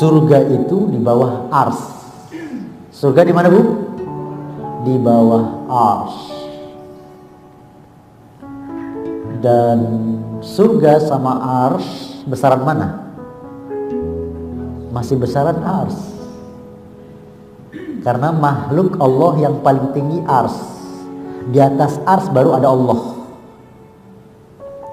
surga itu di bawah ars. Surga di mana, Bu? Di bawah ars. Dan surga sama ars besaran mana? Masih besaran ars. Karena makhluk Allah yang paling tinggi ars. Di atas ars baru ada Allah.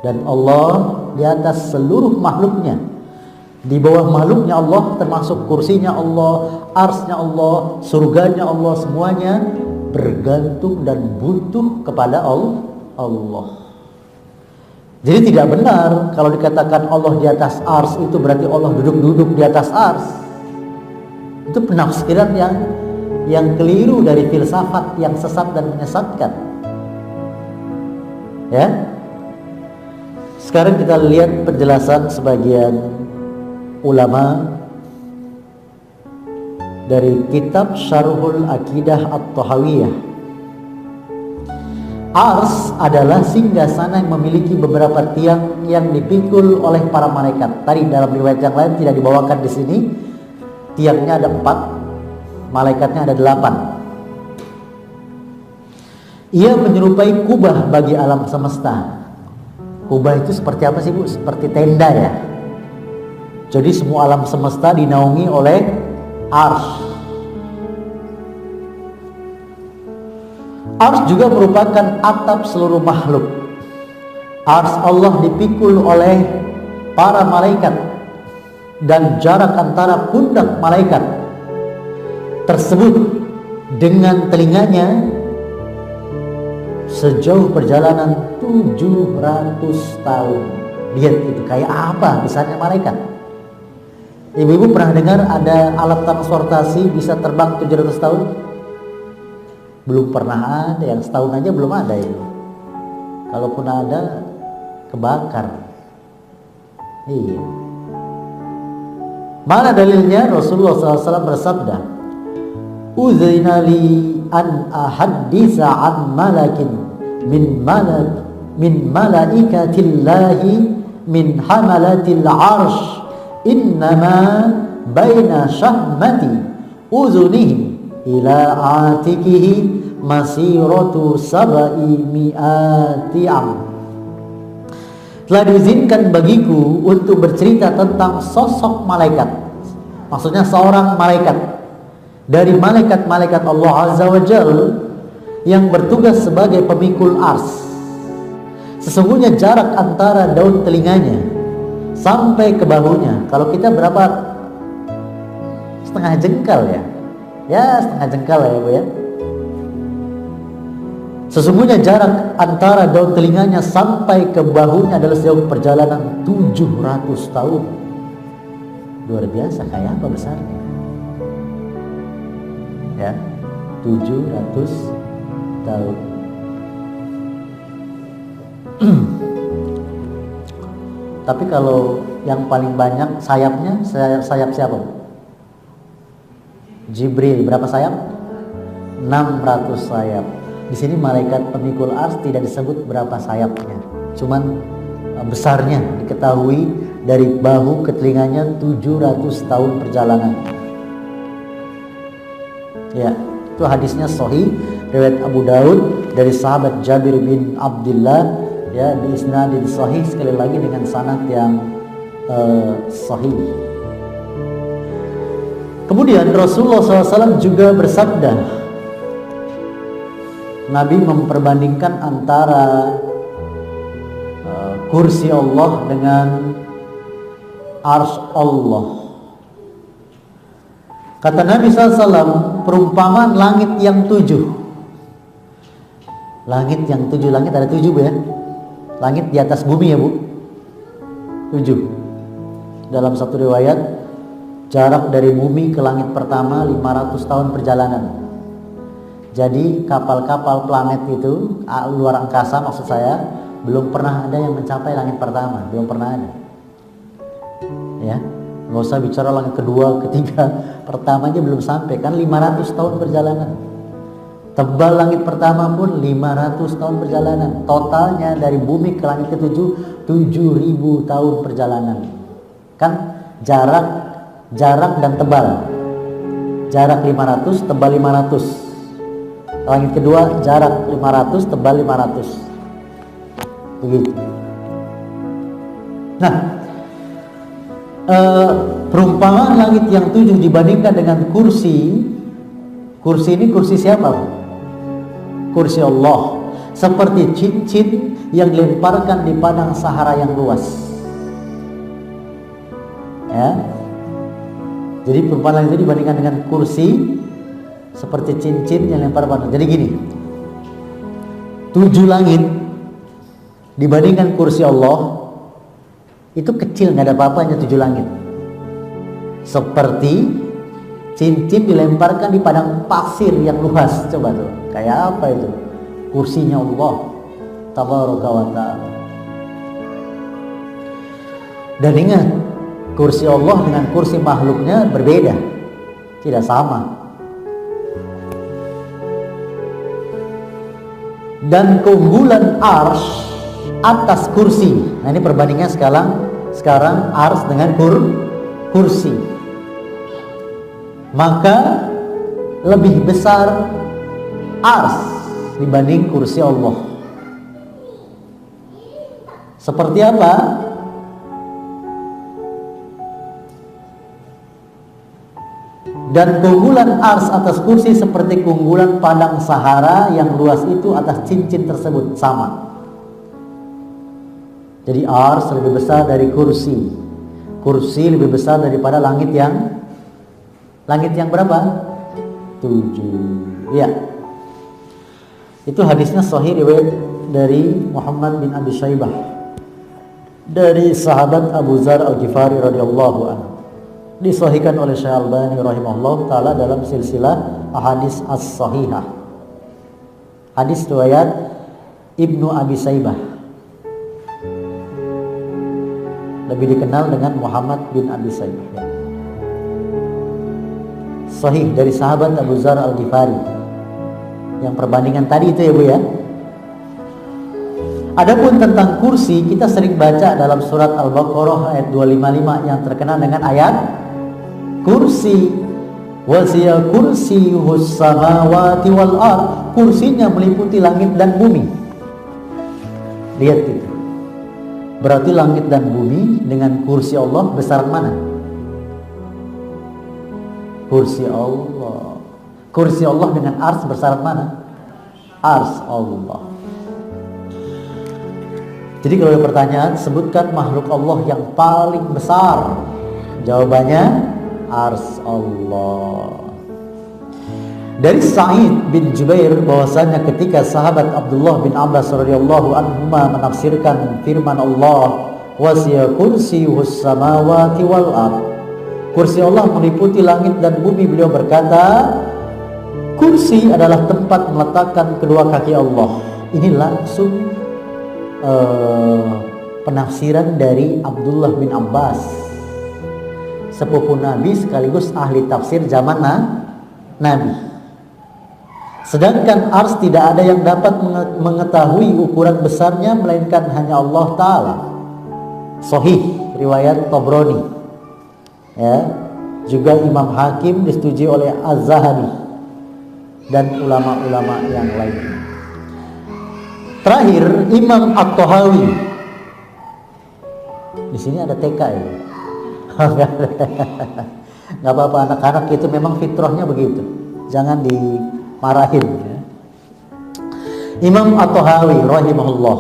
Dan Allah di atas seluruh makhluknya. Di bawah makhluknya Allah termasuk kursinya Allah, arsnya Allah, surganya Allah, semuanya bergantung dan butuh kepada Allah. Jadi tidak benar kalau dikatakan Allah di atas ars itu berarti Allah duduk-duduk di atas ars. Itu penafsiran yang keliru dari filsafat yang sesat dan menyesatkan. Ya. Sekarang kita lihat penjelasan sebagian ulama dari kitab Syarhul Aqidah At-Tahawiyah. Ars adalah singgasana yang memiliki beberapa tiang yang dipikul oleh para malaikat. Tadi dalam riwayat yang lain tidak dibawakan di sini. Tiangnya ada 4, malaikatnya ada 8. Ia menyerupai kubah bagi alam semesta. Kubah itu seperti apa sih, Bu? Seperti tenda ya. Jadi semua alam semesta dinaungi oleh ars. Ars juga merupakan atap seluruh makhluk. Ars Allah dipikul oleh para malaikat dan jarak antara pundak malaikat tersebut dengan telinganya sejauh perjalanan 700 tahun. Lihat itu kayak apa besarnya malaikat. Ibu-ibu pernah dengar ada alat transportasi bisa terbang 700 tahun? Belum pernah ada, yang setahun aja belum ada itu. Kalaupun ada, kebakar. Iya. Mana dalilnya? Rasulullah SAW bersabda, "Udzina li an ahaddisa an malakin min malaikatillahi min hamalatil arsh innama baina syahmati uzunihi ila atikihi masiratu sab'i mi'ati am." Telah diizinkan bagiku untuk bercerita tentang sosok malaikat. Maksudnya seorang malaikat dari malaikat-malaikat Allah Azza wa Jalla yang bertugas sebagai pemikul ars. Sesungguhnya jarak antara daun telinganya sampai ke bahunya, kalau kita berapa? Setengah jengkal ya? Ya setengah jengkal ya, Bu ya. Sesungguhnya jarak antara daun telinganya sampai ke bahunya adalah sejauh perjalanan 700 tahun. Luar biasa, kayak apa besarnya? Ya, 700 tahun. Tapi kalau yang paling banyak sayapnya, sayap siapa? Jibril. Berapa sayap? 600 sayap. Di sini malaikat pemikul ars tidak disebut berapa sayapnya, cuman besarnya diketahui dari bahu ke telinganya 700 tahun perjalanan. Ya, itu hadisnya sahih riwayat Abu Daud dari sahabat Jabir bin Abdullah, ya, di isnadin sahih, sekali lagi dengan sanad yang sahih. Kemudian Rasulullah SAW juga bersabda, Nabi memperbandingkan antara kursi Allah dengan arsy Allah. Kata Nabi SAW, perumpamaan langit yang 7. Langit yang 7, langit ada 7, Bu ya. Langit di atas bumi ya, Bu. 7. Dalam satu riwayat, jarak dari bumi ke langit pertama 500 tahun perjalanan. Jadi kapal-kapal planet itu, luar angkasa maksud saya, belum pernah ada yang mencapai langit pertama, belum pernah ada. Ya, nggak usah bicara langit kedua, ketiga, pertama aja belum sampai, kan 500 tahun perjalanan. Tebal langit pertama pun 500 tahun perjalanan. Totalnya dari bumi ke langit ke-7, 7.000 tahun perjalanan. Kan jarak jarak dan tebal. Jarak 500, tebal 500. Langit kedua jarak 500, tebal 500. Begitu. Nah, perumpamaan langit yang 7 dibandingkan dengan kursi. Kursi ini kursi siapa? Kursi Allah. Seperti cincin yang dilemparkan di padang Sahara yang luas. Ya. Jadi perumpamaan langit itu dibandingkan dengan kursi seperti cincin yang lempar padang. Jadi gini, 7 langit dibandingkan kursi Allah itu kecil, nggak ada apa-apanya 7 langit. Seperti cincin dilemparkan di padang pasir yang luas. Coba tuh, kayak apa itu? Kursinya Allah Tabaraka wa ta'ala. Dan ingat, kursi Allah dengan kursi makhluknya berbeda, tidak sama. Dan keunggulan arsy atas kursi. Nah, ini perbandingan sekarang arsy dengan kursi. Maka lebih besar arsy dibanding kursi Allah. Seperti apa? Dan keunggulan arsy atas kursi seperti keunggulan padang Sahara yang luas itu atas cincin tersebut, sama. Jadi arsy lebih besar dari kursi. Kursi lebih besar daripada langit yang berapa? 7. Ya. Itu hadisnya sahih riwayat dari Muhammad bin Abi Syaibah dari sahabat Abu Dzar Al-Ghifari radhiyallahu anhu. Disahihkan oleh Syekh Albani rahimahullah taala dalam silsilah ahadits as-sahihah. Hadis riwayat Ibnu Abi Syaibah, lebih dikenal dengan Muhammad bin Abi Syaibah, ya. Sahih dari sahabat Abu Dzar Al-Ghifari. Yang perbandingan tadi itu ya Bu ya. Adapun tentang kursi, kita sering baca dalam surat Al-Baqarah ayat 255 yang terkenal dengan ayat kursi. Wasi'a kursiyuhus samawati wal ard. Kursinya meliputi langit dan bumi. Lihat itu. Berarti langit dan bumi dengan kursi Allah besar mana? Kursi Allah. Kursi Allah dengan arsy besar mana? Arsy Allah. Jadi kalau ada pertanyaan, sebutkan makhluk Allah yang paling besar. Jawabannya arsy Allah. Dari Sa'id bin Jubair bahwasanya ketika sahabat Abdullah bin Abbas radhiyallahu anhuma menafsirkan firman Allah, wasi'a kursiyuhus samawati wal ard. Kursi Allah meliputi langit dan bumi. Beliau berkata, kursi adalah tempat meletakkan kedua kaki Allah. Ini langsung penafsiran dari Abdullah bin Abbas, sepupu Nabi sekaligus ahli tafsir zaman Nabi. Sedangkan arsy tidak ada yang dapat mengetahui ukuran besarnya melainkan hanya Allah Ta'ala. Sahih riwayat Tabrani, ya. Juga Imam Hakim disetujui oleh Az-Zahabi dan ulama-ulama yang lainnya. Terakhir Imam At-Tahawi. Di sini ada TK ya. Nggak apa-apa, anak-anak itu memang fitrahnya begitu. Jangan dimarahin ya. Imam At-Tahawi rahimahullah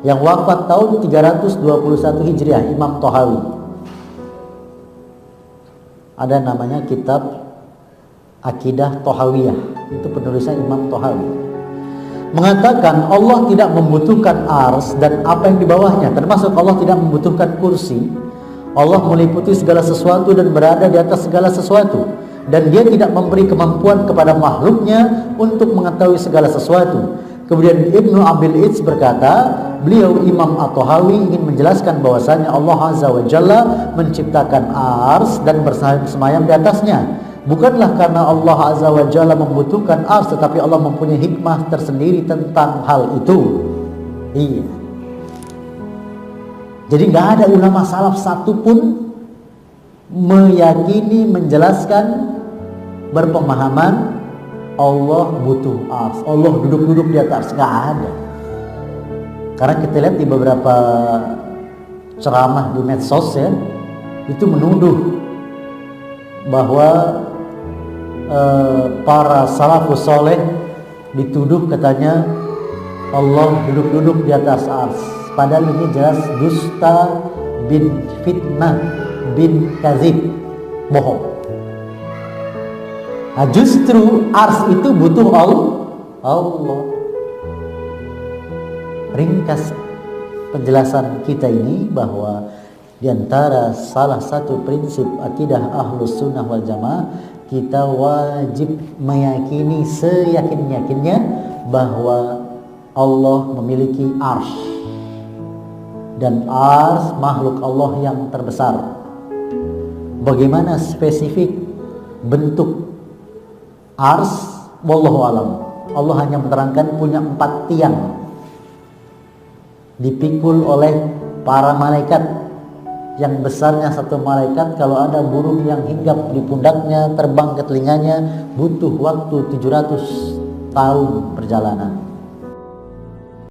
yang wafat tahun 321 Hijriah, Imam Tahawi. Ada namanya kitab Akidah Tahawiyah. Itu penulisnya Imam Tahawi. Mengatakan Allah tidak membutuhkan arsy dan apa yang di bawahnya, termasuk Allah tidak membutuhkan kursi. Allah meliputi segala sesuatu dan berada di atas segala sesuatu, dan Dia tidak memberi kemampuan kepada makhluknya untuk mengetahui segala sesuatu. Kemudian Ibnu Abil Iz berkata, beliau Imam At-Tahawi ingin menjelaskan bahwasanya Allah Azza wa Jalla menciptakan arsy dan bersemayam di atasnya. Bukanlah karena Allah Azza wa Jalla membutuhkan arsy, tetapi Allah mempunyai hikmah tersendiri tentang hal itu. Iya. Jadi nggak ada ulama salaf satupun meyakini, menjelaskan, berpemahaman Allah butuh ars, Allah duduk-duduk di atas, nggak ada. Karena kita lihat di beberapa ceramah di medsos ya, itu menuduh bahwa para salafus soleh dituduh katanya Allah duduk-duduk di atas ars. Padahal ini jelas dusta bin fitnah bin kazib, bohong. Nah, justru ars itu butuh Allah. Ringkas penjelasan kita ini bahwa diantara salah satu prinsip akidah Ahlus Sunnah wal Jamaah, kita wajib meyakini seyakin-yakinnya bahwa Allah memiliki arsy, dan arsy makhluk Allah yang terbesar. Bagaimana spesifik bentuk arsy, wallahu alam. Allah hanya menerangkan punya 4 tiang, dipikul oleh para malaikat, yang besarnya satu malaikat kalau ada burung yang hinggap di pundaknya, terbang ke telinganya, butuh waktu 700 tahun perjalanan.